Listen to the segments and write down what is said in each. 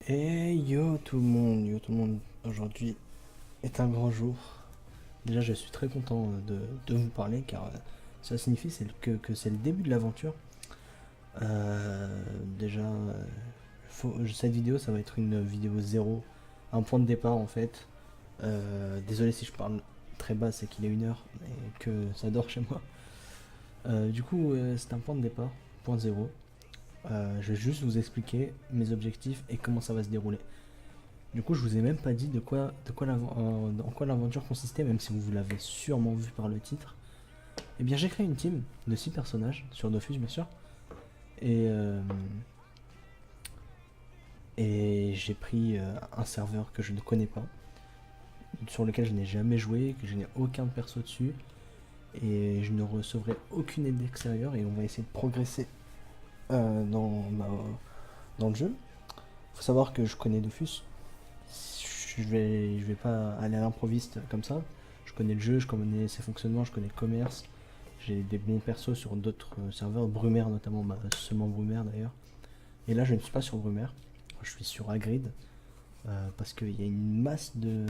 Et yo tout le monde, aujourd'hui est un grand jour. Déjà je suis très content de vous parler car ça signifie que c'est le début de l'aventure. Déjà, cette vidéo ça va être une vidéo zéro, un point de départ en fait. Désolé si je parle très bas, c'est qu'il est 1 heure et que ça dort chez moi. C'est un point de départ, point zéro. Je vais juste vous expliquer mes objectifs et comment ça va se dérouler. Du coup, je vous ai même pas dit en quoi l'aventure consistait, même si vous l'avez sûrement vu par le titre. Eh bien, j'ai créé une team de 6 personnages, sur Dofus bien sûr, et, euh, et j'ai pris un serveur que je ne connais pas, sur lequel je n'ai jamais joué, que je n'ai aucun perso dessus, et je ne recevrai aucune aide extérieure, et on va essayer de progresser euh, dans, bah, dans le jeu. Faut savoir que je connais Dofus, je vais pas aller à l'improviste comme ça. Je connais le jeu, je connais ses fonctionnements, je connais le commerce. J'ai des bons persos sur d'autres serveurs, Brumaire notamment, bah, seulement Brumaire d'ailleurs. Et là, je ne suis pas sur Brumaire, je suis sur Hagrid. Parce qu'il y a une masse de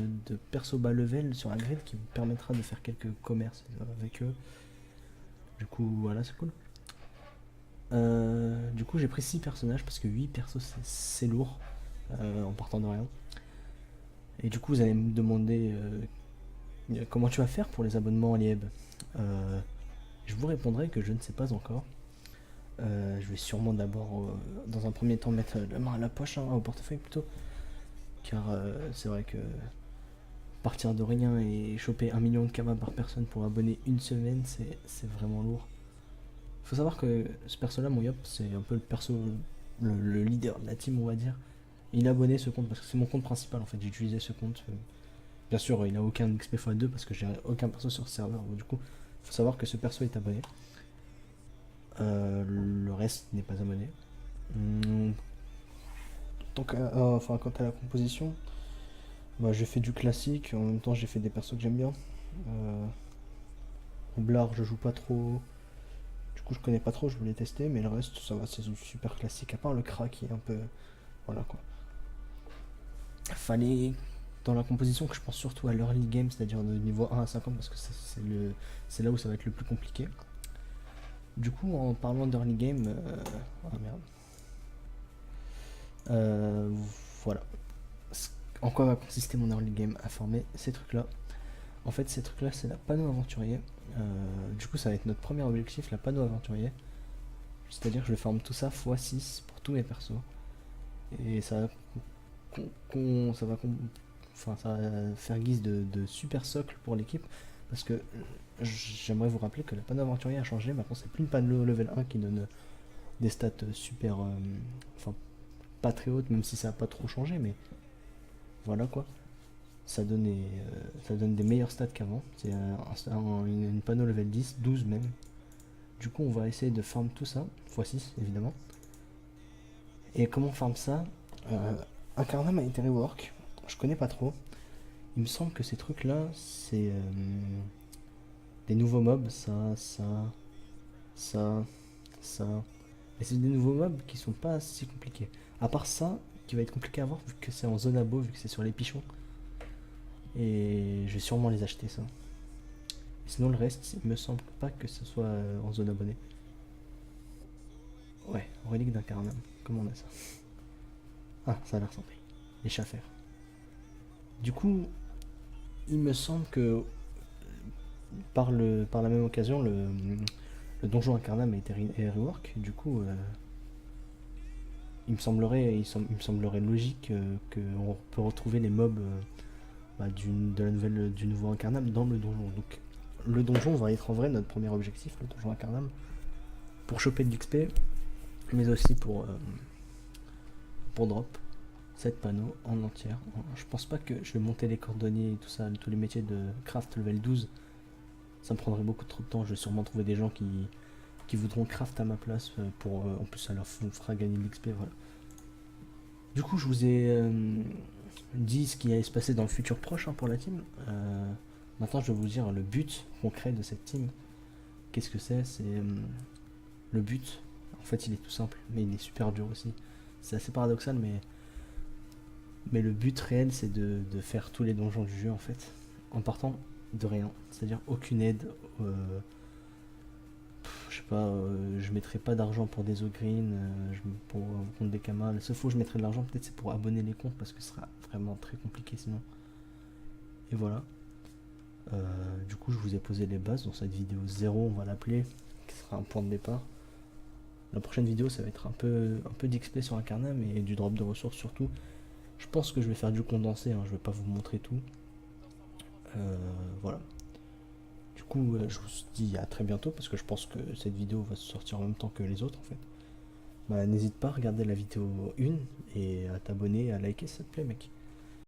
persos bas level sur Hagrid qui me permettra de faire quelques commerces avec eux. Du coup, voilà, c'est cool. Du coup, j'ai pris 6 personnages parce que 8 persos, c'est lourd en partant de rien. Et du coup, vous allez me demander comment tu vas faire pour les abonnements Lieb. euh, Je vous répondrai que je ne sais pas encore. Je vais sûrement d'abord, dans un premier temps, mettre la main à la poche, hein, au portefeuille plutôt. Car c'est vrai que partir de rien et choper 1 million de kamas par personne pour abonner une semaine, c'est vraiment lourd. Faut savoir que ce perso-là, mon Yop, c'est un peu le perso, le leader de la team, on va dire. Il a abonné ce compte parce que c'est mon compte principal en fait. J'ai utilisé ce compte. Bien sûr, il n'a aucun XP x2 parce que j'ai aucun perso sur ce serveur. Donc, du coup, faut savoir que ce perso est abonné. Le reste n'est pas abonné. Hum, quant à la composition, bah, j'ai fait du classique. En même temps, j'ai fait des persos que j'aime bien. Euh, Roublard, je joue pas trop. Du coup, je connais pas trop. Je voulais tester, mais le reste, ça va. C'est super classique. À part le crack qui est un peu. Voilà quoi. Fallait dans la composition que je pense surtout à l'early game, c'est-à-dire de niveau 1 à 50 parce que c'est là où ça va être le plus compliqué. Du coup, en parlant d'early game, oh merde. Euh, voilà. En quoi va consister mon early game à former ces trucs-là. En fait, ces trucs-là, c'est la panneau aventurier. Du coup, ça va être notre premier objectif, la panneau aventurier. C'est-à-dire que je forme tout ça x6 pour tous mes persos. Et ça va, enfin, ça va faire guise de super socle pour l'équipe. Parce que j'aimerais vous rappeler que la panneau aventurier a changé. Maintenant, c'est plus une panneau level 1 qui donne des stats super. Enfin, pas très hautes, même si ça n'a pas trop changé, mais voilà quoi. Ça donne des meilleures stats qu'avant. C'est une panneau level 10, 12 même. Du coup, on va essayer de farm tout ça, x6 évidemment. Et comment on farm ça? Incarnam a été rework, je connais pas trop. Il me semble que ces trucs-là, c'est des nouveaux mobs, ça, ça. Et c'est des nouveaux mobs qui sont pas si compliqués. À part ça, qui va être compliqué à voir vu que c'est en zone abo, vu que c'est sur les pichons. Et je vais sûrement les acheter ça. Sinon le reste, il me semble pas que ce soit en zone abonnée. Ouais, relique d'incarnam. Comment on a ça? Ah, ça a l'air simple. Les chafers. Du coup, il me semble que par la même occasion, le donjon incarnam a été rework. Du coup, il me semblerait logique qu'on peut retrouver les mobs bah, du nouveau incarnam dans le donjon. Donc, le donjon va être en vrai notre premier objectif, le donjon incarnam, pour choper de l'XP, mais aussi pour drop cette panneau en entière. Je pense pas que je vais monter les cordonniers et tout ça, tous les métiers de craft level 12. Ça me prendrait beaucoup trop de temps. Je vais sûrement trouver des gens qui voudront craft à ma place en plus ça leur fera gagner de l'XP. Voilà. Du coup, je vous ai dit ce qui allait se passer dans le futur proche hein, pour la team. Maintenant, je vais vous dire le but concret de cette team. Qu'est-ce que c'est le but. En fait, il est tout simple, mais il est super dur aussi. C'est assez paradoxal, mais Mais le but réel, c'est de faire tous les donjons du jeu en fait, en partant de rien. C'est-à-dire aucune aide. Je sais pas, je mettrai pas d'argent pour des Ogreen, pour compte des Kamas. Le seul fois où je mettrai de l'argent, peut-être c'est pour abonner les comptes parce que ce sera vraiment très compliqué sinon. Et voilà. Du coup, je vous ai posé les bases dans cette vidéo 0, on va l'appeler, qui sera un point de départ. La prochaine vidéo, ça va être un peu d'XP sur Incarnam et du drop de ressources surtout. Je pense que je vais faire du condensé, hein, je vais pas vous montrer tout. Voilà. Du coup, je vous dis à très bientôt parce que je pense que cette vidéo va sortir en même temps que les autres en fait. Bah, n'hésite pas à regarder la vidéo 1 et à t'abonner, à liker, ça te plaît mec.